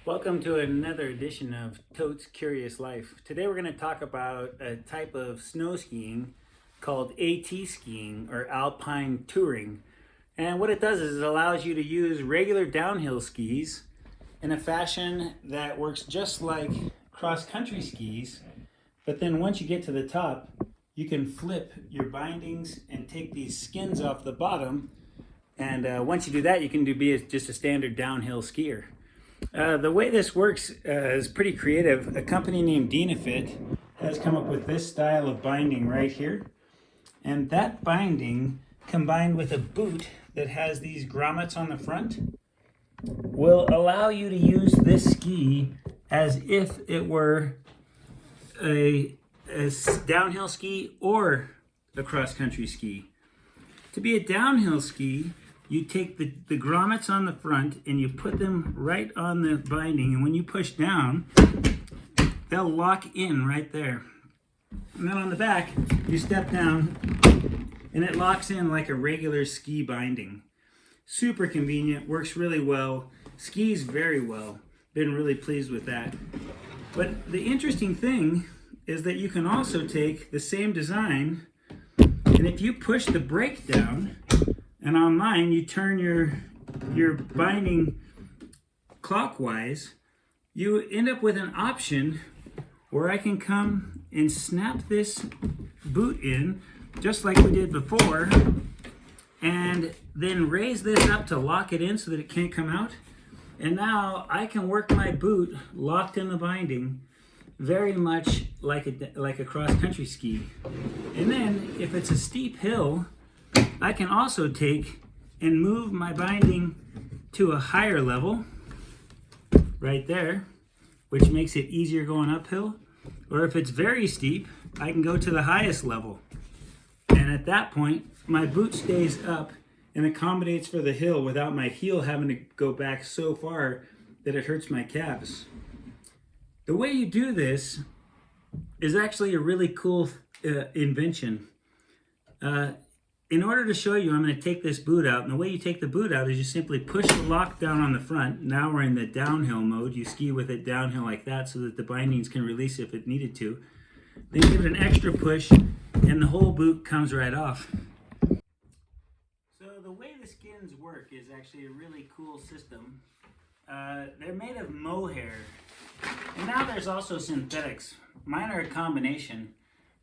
Welcome to another edition of Totes Curious Life. Today we're going to talk about a type of snow skiing called AT skiing or Alpine Touring. And what it does is it allows you to use regular downhill skis in a fashion that works just like cross-country skis, but then once you get to the top, you can flip your bindings and take these skins off the bottom. And once you do that, you can be just a standard downhill skier. The way this works is pretty creative. A company named Dynafit has come up with this style of binding right here. And that binding, combined with a boot that has these grommets on the front, will allow you to use this ski as if it were a downhill ski or a cross-country ski. To be a downhill ski, you take the grommets on the front and you put them right on the binding, and when you push down, they'll lock in right there. And then on the back, you step down and it locks in like a regular ski binding. Super convenient, works really well, skis very well. Been really pleased with that. But the interesting thing is that you can also take the same design, and if you push the brake down, and on mine, you turn your binding clockwise, you end up with an option where I can come and snap this boot in, just like we did before, and then raise this up to lock it in so that it can't come out. And now I can work my boot locked in the binding very much like a cross-country ski. And then if it's a steep hill, I can also take and move my binding to a higher level right there, which makes it easier going uphill. Or if it's very steep, I can go to the highest level. And at that point, my boot stays up and accommodates for the hill without my heel having to go back so far that it hurts my calves. The way you do this is actually a really cool invention. In order to show you, I'm going to take this boot out, and the way you take the boot out is you simply push the lock down on the front. Now we're in the downhill mode. You ski with it downhill like that so that the bindings can release if it needed to. Then give it an extra push, and the whole boot comes right off. So the way the skins work is actually a really cool system. They're made of mohair, and now there's also synthetics. Mine are a combination.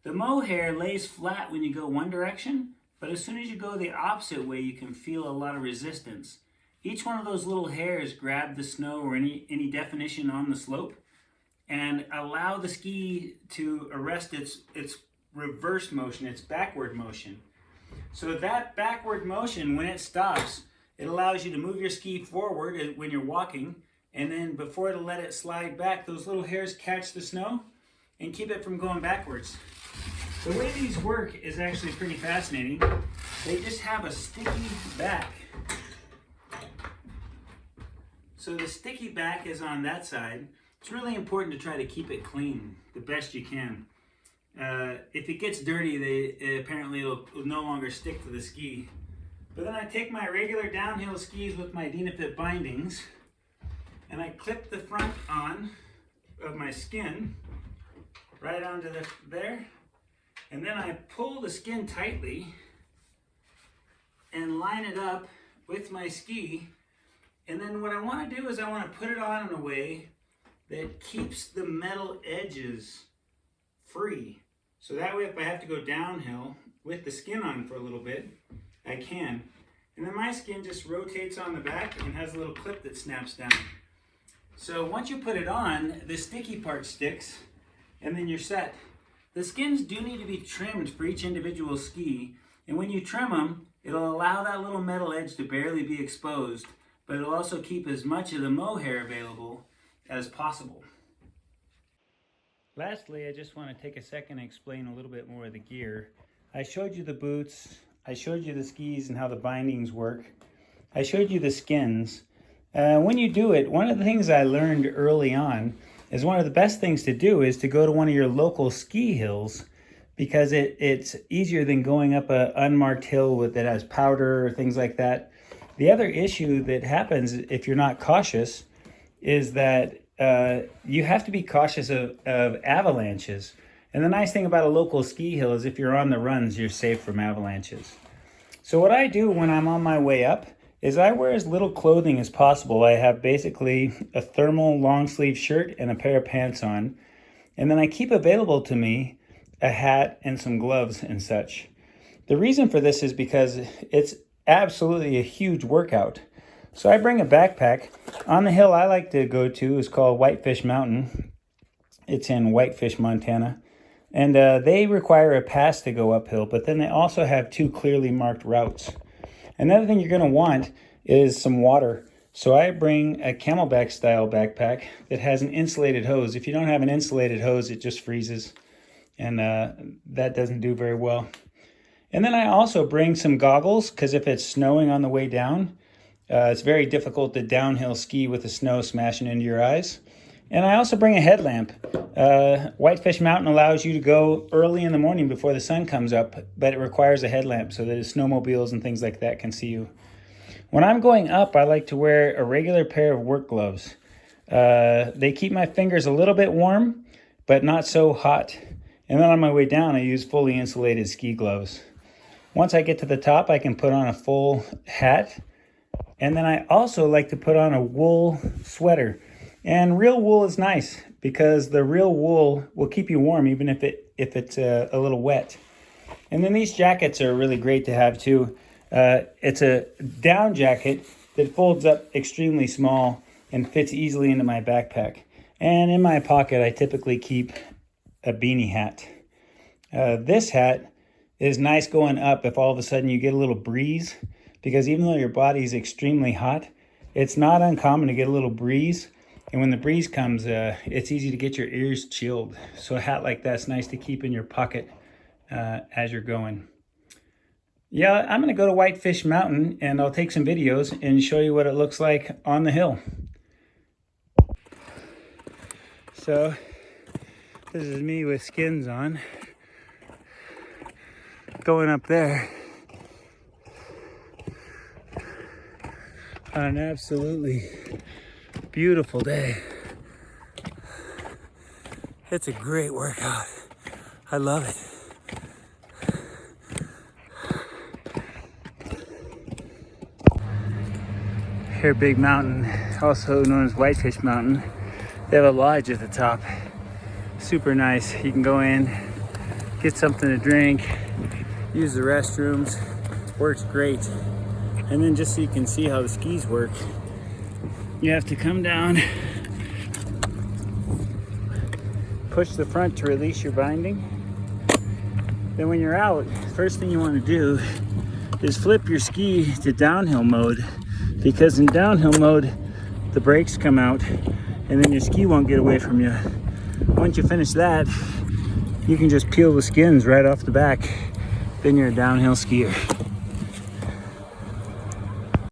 The mohair lays flat when you go one direction, but as soon as you go the opposite way, you can feel a lot of resistance. Each one of those little hairs grab the snow or any definition on the slope and allow the ski to arrest its reverse motion, its backward motion. So that backward motion, when it stops, it allows you to move your ski forward when you're walking, and then before it'll let it slide back, those little hairs catch the snow and keep it from going backwards. The way these work is actually pretty fascinating. They just have a sticky back. So the sticky back is on that side. It's really important to try to keep it clean the best you can. If it gets dirty, apparently it'll no longer stick to the ski. But then I take my regular downhill skis with my Dynafit bindings, and I clip the front on of my skin right onto there. And then I pull the skin tightly and line it up with my ski. And then what I want to do is I want to put it on in a way that keeps the metal edges free. So that way if I have to go downhill with the skin on for a little bit, I can. And then my skin just rotates on the back and has a little clip that snaps down. So once you put it on, the sticky part sticks, and then you're set. The skins do need to be trimmed for each individual ski, and when you trim them, it'll allow that little metal edge to barely be exposed, but it'll also keep as much of the mohair available as possible. Lastly, I just want to take a second and explain a little bit more of the gear. I showed you the boots, I showed you the skis and how the bindings work. I showed you the skins. When you do it, one of the things I learned early on is one of the best things to do is to go to one of your local ski hills, because it's easier than going up an unmarked hill that has powder or things like that. The other issue that happens if you're not cautious is that you have to be cautious of avalanches. And the nice thing about a local ski hill is if you're on the runs, you're safe from avalanches. So what I do when I'm on my way up is I wear as little clothing as possible. I have basically a thermal long sleeve shirt and a pair of pants on. And then I keep available to me a hat and some gloves and such. The reason for this is because it's absolutely a huge workout. So I bring a backpack. On the hill I like to go to is called Whitefish Mountain. It's in Whitefish, Montana. And they require a pass to go uphill, but then they also have 2 clearly marked routes. Another thing you're going to want is some water. So I bring a Camelback style backpack that has an insulated hose. If you don't have an insulated hose, it just freezes, and that doesn't do very well. And then I also bring some goggles, because if it's snowing on the way down, it's very difficult to downhill ski with the snow smashing into your eyes. And I also bring a headlamp. Whitefish Mountain allows you to go early in the morning before the sun comes up, but it requires a headlamp so that snowmobiles and things like that can see you. When I'm going up, I like to wear a regular pair of work gloves. They keep my fingers a little bit warm, but not so hot. And then on my way down, I use fully insulated ski gloves. Once I get to the top, I can put on a full hat. And then I also like to put on a wool sweater. And real wool is nice because the real wool will keep you warm even if it's a little wet. And then these jackets are really great to have too. It's a down jacket that folds up extremely small and fits easily into my backpack. And in my pocket, I typically keep a beanie hat. This hat is nice going up if all of a sudden you get a little breeze, because even though your body is extremely hot, it's not uncommon to get a little breeze. And when the breeze comes, it's easy to get your ears chilled. So a hat like that's nice to keep in your pocket as you're going. Yeah, I'm going to go to Whitefish Mountain and I'll take some videos and show you what it looks like on the hill. So this is me with skins on, going up there on an absolutely beautiful day. It's a great workout. I love it. Here, Big Mountain, also known as Whitefish Mountain, they have a lodge at the top. Super nice. You can go in, get something to drink, use the restrooms. Works great. And then just so you can see how the skis work, you have to come down, push the front to release your binding. Then when you're out, first thing you want to do is flip your ski to downhill mode, because in downhill mode, the brakes come out and then your ski won't get away from you. Once you finish that, you can just peel the skins right off the back. Then you're a downhill skier.